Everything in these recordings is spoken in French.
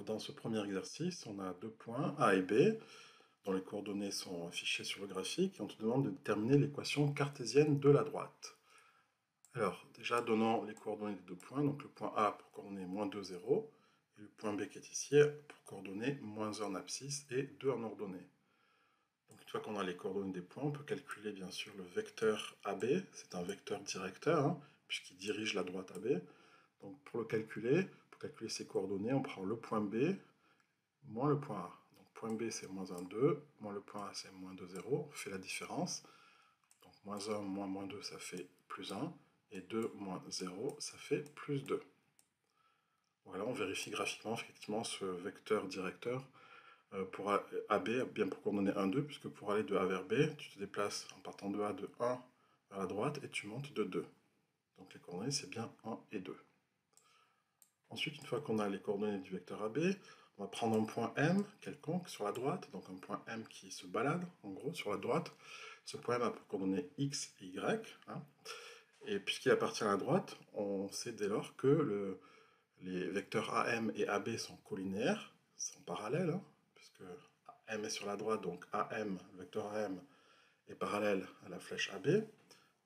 Alors, dans ce premier exercice, on a deux points, A et B, dont les coordonnées sont affichées sur le graphique, et on te demande de déterminer l'équation cartésienne de la droite. Alors, déjà, donnons les coordonnées des deux points, donc le point A pour coordonnées moins 2, 0, et le point B qui est ici pour coordonnées moins 1 en abscisse et 2 en ordonnée. Donc, une fois qu'on a les coordonnées des points, on peut calculer bien sûr le vecteur AB, c'est un vecteur directeur, hein, puisqu'il dirige la droite AB. Donc, pour calculer ses coordonnées, on prend le point B moins le point A. Donc, point B, c'est moins 1, 2, moins le point A, c'est moins 2, 0. On fait la différence. Donc, moins 1, moins 2, ça fait plus 1. Et 2 moins 0, ça fait plus 2. Voilà, on vérifie graphiquement, effectivement, ce vecteur directeur pour AB, bien pour coordonner 1, 2, puisque pour aller de A vers B, tu te déplaces en partant de A de 1 vers la droite et tu montes de 2. Donc, les coordonnées, c'est bien 1 et 2. Ensuite, une fois qu'on a les coordonnées du vecteur AB, on va prendre un point M quelconque sur la droite, donc un point M qui se balade, en gros, sur la droite. Ce point M a pour coordonnées X et Y. Hein. Et puisqu'il appartient à la droite, on sait dès lors que les vecteurs AM et AB sont collinéaires, sont parallèles, hein, puisque M est sur la droite, donc AM, le vecteur AM, est parallèle à la flèche AB.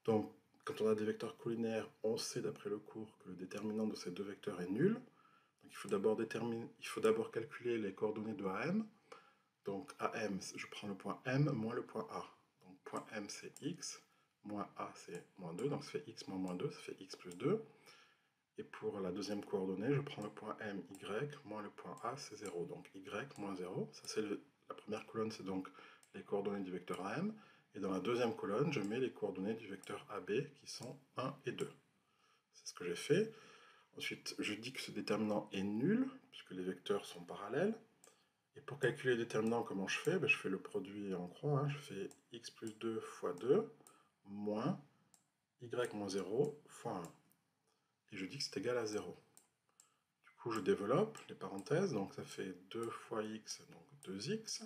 Donc, quand on a des vecteurs collinaires, on sait d'après le cours que le déterminant de ces deux vecteurs est nul. Donc il faut d'abord calculer les coordonnées de AM. Donc AM, je prends le point M moins le point A. Donc point M c'est X, moins A c'est moins 2, donc ça fait X moins 2, ça fait X plus 2. Et pour la deuxième coordonnée, je prends le point M, Y, moins le point A, c'est 0. Donc Y moins 0, ça c'est la première colonne, c'est donc les coordonnées du vecteur AM. Et dans la deuxième colonne, je mets les coordonnées du vecteur AB qui sont 1 et 2. C'est ce que j'ai fait. Ensuite, je dis que ce déterminant est nul, puisque les vecteurs sont parallèles. Et pour calculer le déterminant, comment je fais? Je fais le produit en croix, hein. Je fais x plus 2 fois 2, moins y moins 0 fois 1. Et je dis que c'est égal à 0. Du coup, je développe les parenthèses, donc ça fait 2 fois x, donc 2x,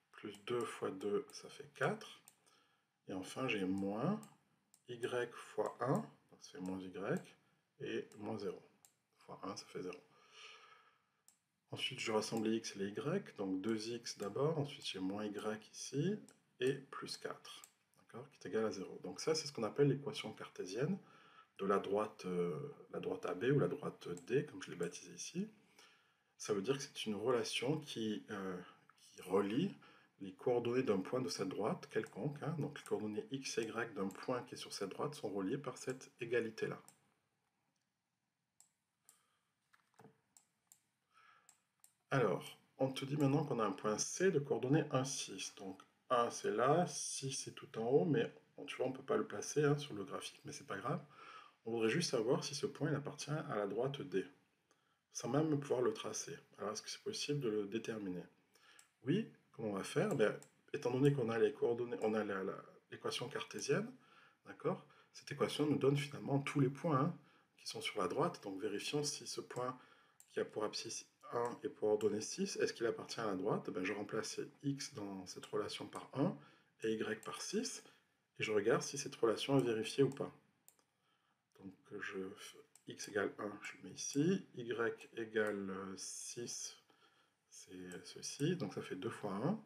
plus 2 fois 2, ça fait 4. Et enfin, j'ai moins y fois 1, donc ça fait moins y, et moins 0. Fois 1, ça fait 0. Ensuite, je rassemble les x et les y, donc 2x d'abord, ensuite j'ai moins y ici, et plus 4, qui est égal à 0. Donc ça, c'est ce qu'on appelle l'équation cartésienne de la droite AB ou la droite D, comme je l'ai baptisé ici. Ça veut dire que c'est une relation qui relie les coordonnées d'un point de cette droite quelconque, hein, donc les coordonnées x et y d'un point qui est sur cette droite sont reliées par cette égalité-là. Alors, on te dit maintenant qu'on a un point C de coordonnées 1, 6. Donc 1 c'est là, 6 c'est tout en haut, mais tu vois, on ne peut pas le placer hein, sur le graphique, mais c'est pas grave. On voudrait juste savoir si ce point il appartient à la droite D, sans même pouvoir le tracer. Alors est-ce que c'est possible de le déterminer? Oui, comment on va faire? Étant donné qu'on a les coordonnées, on a l'équation cartésienne, d'accord? Cette équation nous donne finalement tous les points hein, qui sont sur la droite, donc vérifions si ce point qui a pour abscisse 1 et pour ordonnée 6, est-ce qu'il appartient à la droite? Je remplace x dans cette relation par 1 et y par 6, et je regarde si cette relation est vérifiée ou pas. Donc x égale 1, je le mets ici, y égale 6, c'est ceci, donc ça fait 2 fois 1,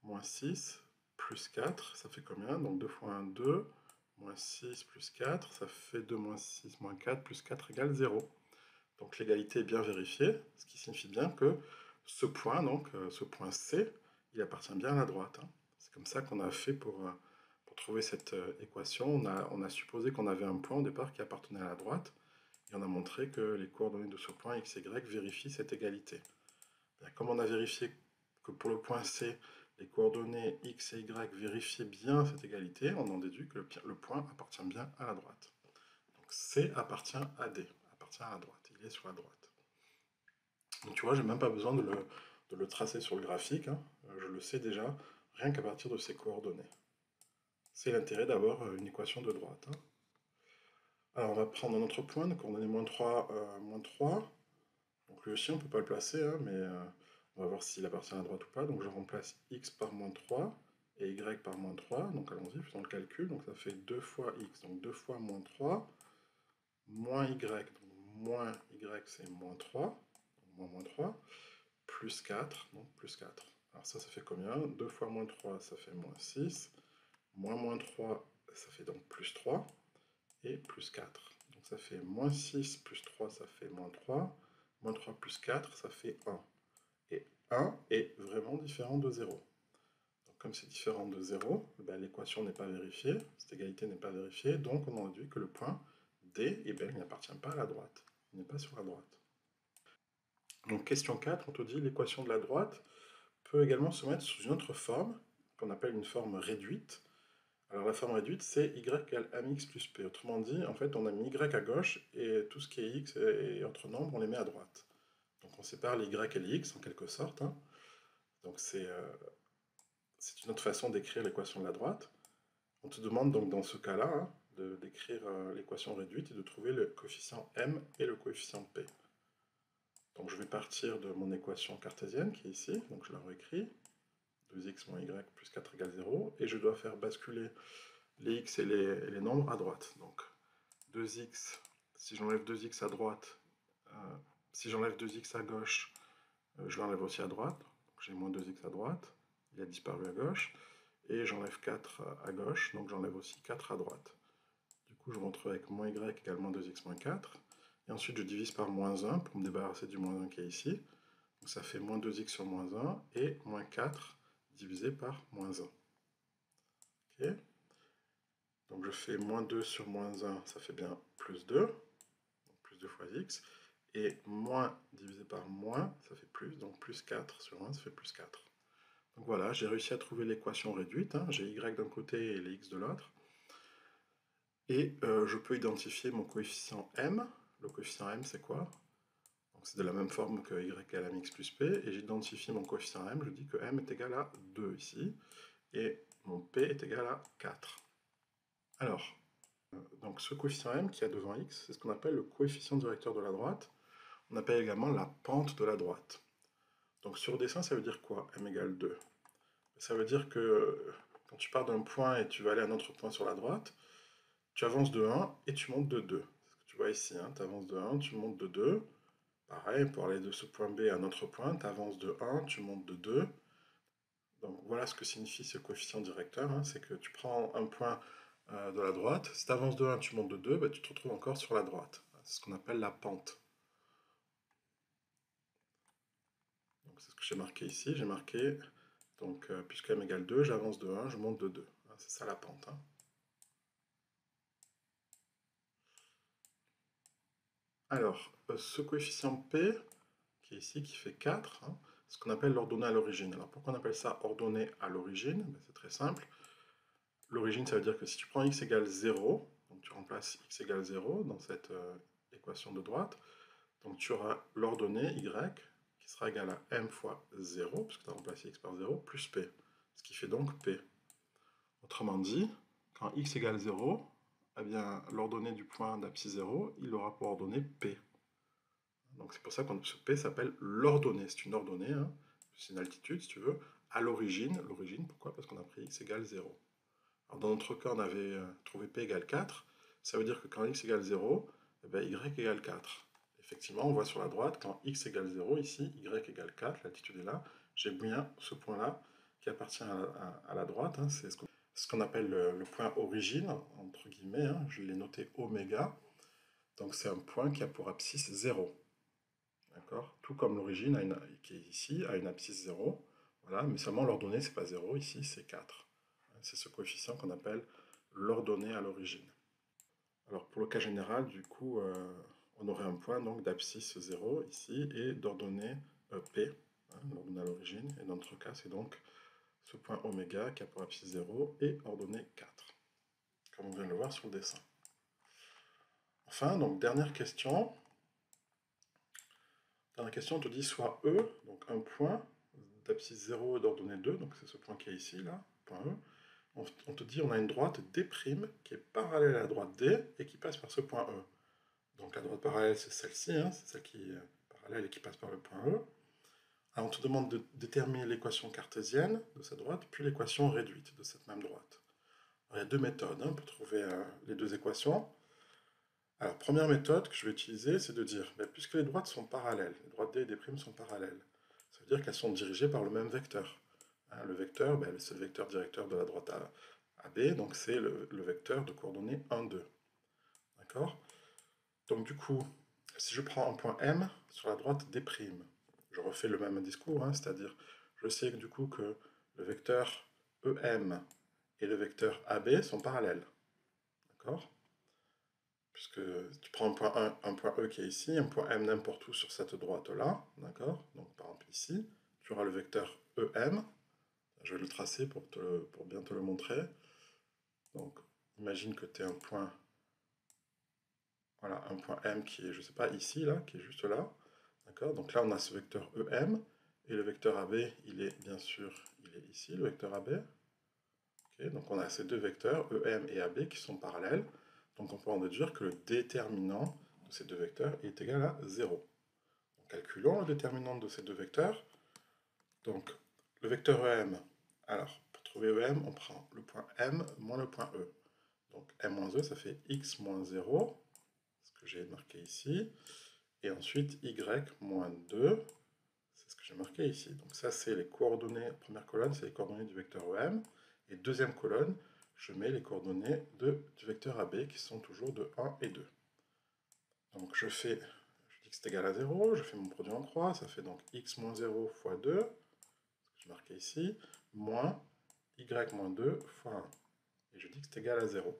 moins 6, plus 4, ça fait combien? Donc 2 fois 1, 2, moins 6 plus 4, ça fait 2 moins 6 moins 4 plus 4 égale 0. Donc l'égalité est bien vérifiée, ce qui signifie bien que ce point, donc ce point C, il appartient bien à la droite. Hein. C'est comme ça qu'on a fait pour trouver cette équation. On a supposé qu'on avait un point au départ qui appartenait à la droite, et on a montré que les coordonnées de ce point x et y vérifient cette égalité. Bien, comme on a vérifié que pour le point C, les coordonnées x et y vérifiaient bien cette égalité, on en déduit que le point appartient bien à la droite. Donc C appartient à D, appartient à la droite, il est sur la droite. Donc tu vois, j'ai même pas besoin de le tracer sur le graphique, hein. Je le sais déjà, rien qu'à partir de ces coordonnées. C'est l'intérêt d'avoir une équation de droite. Hein. Alors on va prendre un autre point, de coordonnée moins 3, moins 3. Donc lui aussi on ne peut pas le placer, hein, mais on va voir s'il appartient à la droite ou pas. Donc je remplace x par moins 3 et y par moins 3. Donc allons-y, faisons le calcul. Donc ça fait 2 fois x, donc 2 fois moins 3, moins y, donc moins y c'est moins 3, donc moins 3. plus 4, donc plus 4. Alors ça fait combien? 2 fois moins 3, ça fait moins 6. Moins 3, ça fait donc plus 3. Et plus 4. Donc ça fait moins 6 plus 3, ça fait moins 3. Moins 3 plus 4, ça fait 1. Et 1 est vraiment différent de 0. Donc comme c'est différent de 0, ben, l'équation n'est pas vérifiée, cette égalité n'est pas vérifiée, donc on en déduit que le point D, eh bien, il n'appartient pas à la droite. Il n'est pas sur la droite. Donc question 4, on te dit l'équation de la droite peut également se mettre sous une autre forme, qu'on appelle une forme réduite. Alors la forme réduite, c'est y égale mx plus p. Autrement dit, en fait, on a mis y à gauche, et tout ce qui est x et autres nombres, on les met à droite. Donc on sépare les y et les x, en quelque sorte. Hein. Donc c'est une autre façon d'écrire l'équation de la droite. On te demande donc dans ce cas-là hein, d'écrire l'équation réduite et de trouver le coefficient m et le coefficient p. Donc je vais partir de mon équation cartésienne qui est ici, donc je la réécris. 2x moins y plus 4 égale 0, et je dois faire basculer les x et les nombres à droite. Donc 2x, si j'enlève 2x à droite, si j'enlève 2x à gauche, je l'enlève aussi à droite. Donc j'ai moins 2x à droite, il a disparu à gauche. Et j'enlève 4 à gauche, donc j'enlève aussi 4 à droite. Du coup, je me retrouve avec moins y égale moins 2x moins 4. Et ensuite, je divise par moins 1 pour me débarrasser du moins 1 qui est ici. Donc ça fait moins 2x sur moins 1 et moins 4 divisé par moins 1. Okay. Donc je fais moins 2 sur moins 1, ça fait bien plus 2. Donc plus 2 fois x. Et moins divisé par moins, ça fait plus. Donc plus 4 sur 1, ça fait plus 4. Donc voilà, j'ai réussi à trouver l'équation réduite. Hein. J'ai y d'un côté et les x de l'autre. Et je peux identifier mon coefficient m. Le coefficient m, c'est quoi? C'est de la même forme que y égale mx plus p. Et j'identifie mon coefficient m. Je dis que m est égal à 2 ici. Et mon p est égal à 4. Alors, donc ce coefficient m qui est devant x, c'est ce qu'on appelle le coefficient directeur de la droite. On appelle également la pente de la droite. Donc sur dessin, ça veut dire quoi? M égale 2. Ça veut dire que quand tu pars d'un point et tu vas aller à un autre point sur la droite, tu avances de 1 et tu montes de 2. C'est ce que tu vois ici, hein, tu avances de 1, tu montes de 2. Pareil, pour aller de ce point B à un autre point, tu avances de 1, tu montes de 2. Donc voilà ce que signifie ce coefficient directeur, hein, c'est que tu prends un point de la droite, si tu avances de 1, tu montes de 2, bah, tu te retrouves encore sur la droite. C'est ce qu'on appelle la pente. C'est ce que j'ai marqué ici, j'ai marqué, donc puisque m égale 2, j'avance de 1, je monte de 2. C'est ça la pente. Hein. Alors, ce coefficient P, qui est ici, qui fait 4, hein, c'est ce qu'on appelle l'ordonnée à l'origine. Alors pourquoi on appelle ça ordonnée à l'origine? Ben, c'est très simple. L'origine, ça veut dire que si tu prends x égale 0, donc tu remplaces x égale 0 dans cette équation de droite, donc tu auras l'ordonnée y qui sera égale à m fois 0, puisque tu as remplacé x par 0, plus p, ce qui fait donc p. Autrement dit, quand x égale 0, eh bien, l'ordonnée du point d'abscisse 0, il aura pour ordonnée p. Donc c'est pour ça que ce p s'appelle l'ordonnée. C'est une ordonnée, hein, c'est une altitude si tu veux, à l'origine. L'origine, pourquoi? Parce qu'on a pris x égale 0. Alors dans notre cas, on avait trouvé p égale 4. Ça veut dire que quand x égale 0, eh bien, y égale 4. Effectivement, on voit sur la droite, quand x égale 0, ici, y égale 4, l'altitude est là. J'ai bien ce point-là qui appartient à la droite. Hein, c'est ce qu'on appelle le point origine, entre guillemets. Hein, je l'ai noté oméga. Donc c'est un point qui a pour abscisse 0. D'accord? Tout comme l'origine qui est ici a une abscisse 0. Voilà, mais seulement l'ordonnée, c'est pas 0, ici c'est 4. C'est ce coefficient qu'on appelle l'ordonnée à l'origine. Alors pour le cas général, du coup, on aurait un point d'abscisse 0 ici et d'ordonnée P, hein, l'ordonnée à l'origine. Et dans notre cas, c'est donc ce point oméga qui a pour abscisse 0 et ordonnée 4, comme on vient de le voir sur le dessin. Enfin, donc dernière question. Dernière question, on te dit soit E, donc un point d'abscisse 0 et d'ordonnée 2, donc c'est ce point qui est ici, là, point E. On te dit on a une droite D' qui est parallèle à la droite D et qui passe par ce point E. Donc la droite parallèle, c'est celle-ci, hein, c'est celle qui est parallèle et qui passe par le point E. Alors on te demande de déterminer l'équation cartésienne de cette droite, puis l'équation réduite de cette même droite. Alors, il y a deux méthodes hein, pour trouver les deux équations. Alors, première méthode que je vais utiliser, c'est de dire, puisque les droites sont parallèles, les droites D et D' sont parallèles, Ça veut dire qu'elles sont dirigées par le même vecteur. Hein, le vecteur, ben, c'est le vecteur directeur de la droite AB, donc c'est le vecteur de coordonnées 1, 2. D'accord? Donc du coup, si je prends un point M sur la droite D', je refais le même discours, hein, c'est-à-dire je sais que du coup que le vecteur EM et le vecteur AB sont parallèles. D'accord? Puisque tu prends un point E qui est ici, un point M n'importe où sur cette droite-là, d'accord? Donc par exemple ici, tu auras le vecteur EM, je vais le tracer pour bien te le montrer. Donc imagine que tu as un point, voilà, un point M qui est, je sais pas, ici, là, qui est juste là, d'accord? Donc là on a ce vecteur EM, et le vecteur AB, il est bien sûr, il est ici, le vecteur AB. Okay, donc on a ces deux vecteurs, EM et AB, qui sont parallèles. Donc on peut en déduire que le déterminant de ces deux vecteurs est égal à 0. Donc calculons le déterminant de ces deux vecteurs. Donc le vecteur EM, alors pour trouver EM, on prend le point M moins le point E. Donc M moins E, ça fait X moins 0, ce que j'ai marqué ici. Et ensuite Y moins 2, c'est ce que j'ai marqué ici. Donc ça, c'est les coordonnées, première colonne, c'est les coordonnées du vecteur EM. Et deuxième colonne, je mets les coordonnées du vecteur AB qui sont toujours de 1 et 2. Donc je dis que c'est égal à 0, je fais mon produit en croix, ça fait donc x moins 0 fois 2, ce que j'ai marqué ici, moins y moins 2 fois 1. Et je dis que c'est égal à 0.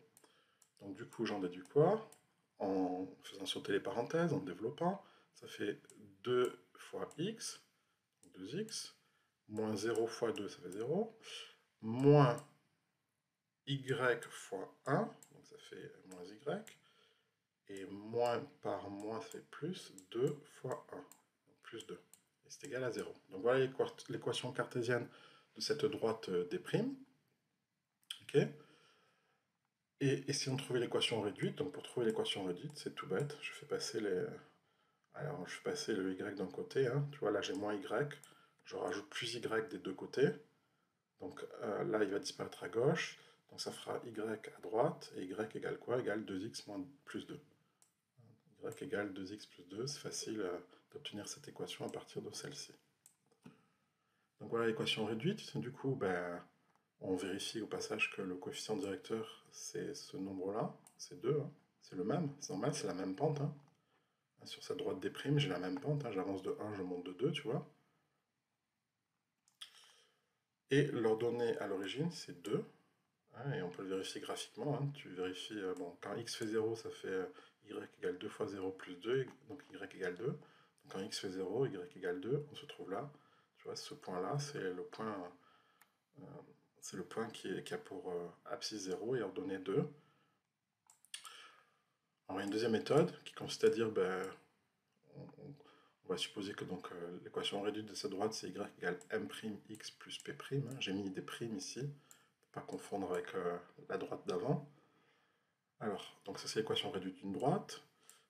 Donc du coup, j'en déduis quoi? En faisant sauter les parenthèses, en développant, ça fait 2 fois x, 2x, moins 0 fois 2, ça fait 0, moins y fois 1, donc ça fait moins y, et moins par moins, ça fait plus 2 fois 1, donc plus 2, et c'est égal à 0. Donc voilà l'équation cartésienne de cette droite D'. Okay, et si on trouvait l'équation réduite, donc pour trouver l'équation réduite, c'est tout bête, je fais passer le y d'un côté, hein, tu vois là j'ai moins y, je rajoute plus y des deux côtés, donc là il va disparaître à gauche, donc ça fera y à droite, et y égale quoi? Égale 2x moins plus 2. Y égale 2x plus 2, c'est facile d'obtenir cette équation à partir de celle-ci. Donc voilà l'équation réduite, du coup ben, on vérifie au passage que le coefficient directeur c'est ce nombre-là, c'est 2, hein. C'est le même, c'est normal, c'est la même pente, hein. Sur cette droite D', j'ai la même pente, hein. J'avance de 1, je monte de 2, tu vois. Et l'ordonnée à l'origine, c'est 2, hein, et on peut le vérifier graphiquement, hein. Tu vérifies, bon, quand x fait 0, ça fait y égale 2 fois 0 plus 2, donc y égale 2. Donc quand x fait 0, y égale 2, on se trouve là. Tu vois, ce point-là, c'est le point qui a pour abscisse 0 et ordonnée 2. Alors il y a une deuxième méthode qui consiste à dire, ben, on va supposer que donc l'équation réduite de cette droite, c'est y égale m'x plus p'. Hein. J'ai mis des primes ici, pour pas confondre avec la droite d'avant. Alors, donc ça c'est l'équation réduite d'une droite.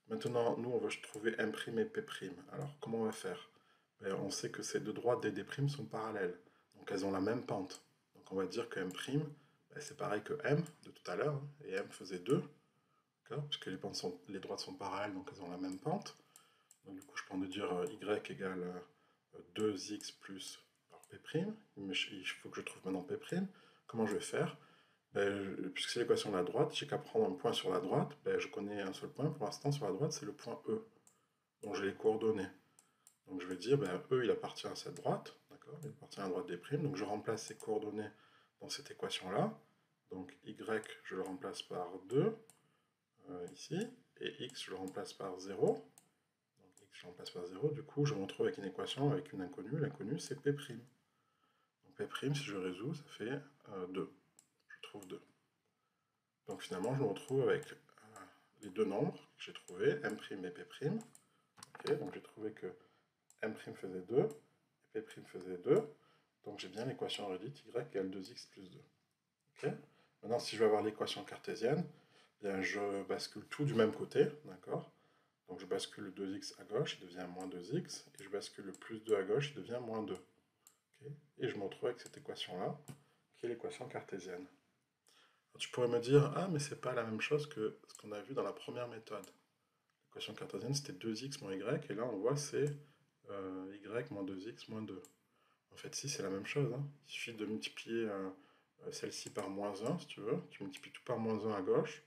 Maintenant, nous on veut trouver m' et p'. Alors, comment on va faire? Ben, on sait que ces deux droites des D' sont parallèles, donc elles ont la même pente. Donc on va dire que m', ben, c'est pareil que m de tout à l'heure, hein, et m faisait 2, puisque les droites sont parallèles, donc elles ont la même pente. Donc du coup, je peux en dire y égale 2x plus p', mais il faut que je trouve maintenant p'. Comment je vais faire? Ben, puisque c'est l'équation de la droite, j'ai qu'à prendre un point sur la droite, ben, je connais un seul point pour l'instant sur la droite, c'est le point E. Donc j'ai les coordonnées. Donc je vais dire, ben, E il appartient à cette droite, d'accord? Il appartient à la droite D', donc je remplace ces coordonnées dans cette équation-là. Donc y, je le remplace par 2, ici, et x, je le remplace par 0. Donc x, je le remplace par 0, du coup je me retrouve avec une équation avec une inconnue, l'inconnue c'est P'. Donc P', si je résous, ça fait 2. Je trouve 2. Donc finalement, je me retrouve avec les deux nombres que j'ai trouvés, m' et p'. Okay, donc j'ai trouvé que m' faisait 2 et p' faisait 2. Donc j'ai bien l'équation réduite y égale 2x plus 2. Okay, maintenant, si je veux avoir l'équation cartésienne, bien, je bascule tout du même côté, d'accord? Donc je bascule le 2x à gauche, il devient moins 2x, et je bascule le plus 2 à gauche, il devient moins 2. Okay, et je me retrouve avec cette équation-là, qui est l'équation cartésienne. Alors, tu pourrais me dire, ah, mais c'est pas la même chose que ce qu'on a vu dans la première méthode. L'équation cartésienne, c'était 2x moins y, et là, on voit, c'est y moins 2x moins 2. En fait, si, c'est la même chose, hein. Il suffit de multiplier celle-ci par moins 1, si tu veux. Tu multiplies tout par moins 1 à gauche.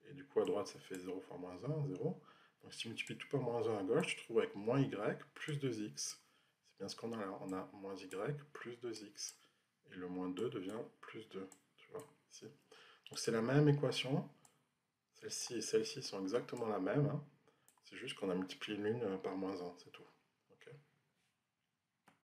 Et du coup, à droite, ça fait 0 fois moins 1, 0. Donc si tu multiplies tout par moins 1 à gauche, tu te trouves avec moins y plus 2x. C'est bien ce qu'on a là. On a moins y plus 2x. Et le moins 2 devient plus 2. Tu vois, ici. Donc c'est la même équation. Celle-ci et celle-ci sont exactement la même, hein. C'est juste qu'on a multiplié l'une par moins 1, c'est tout.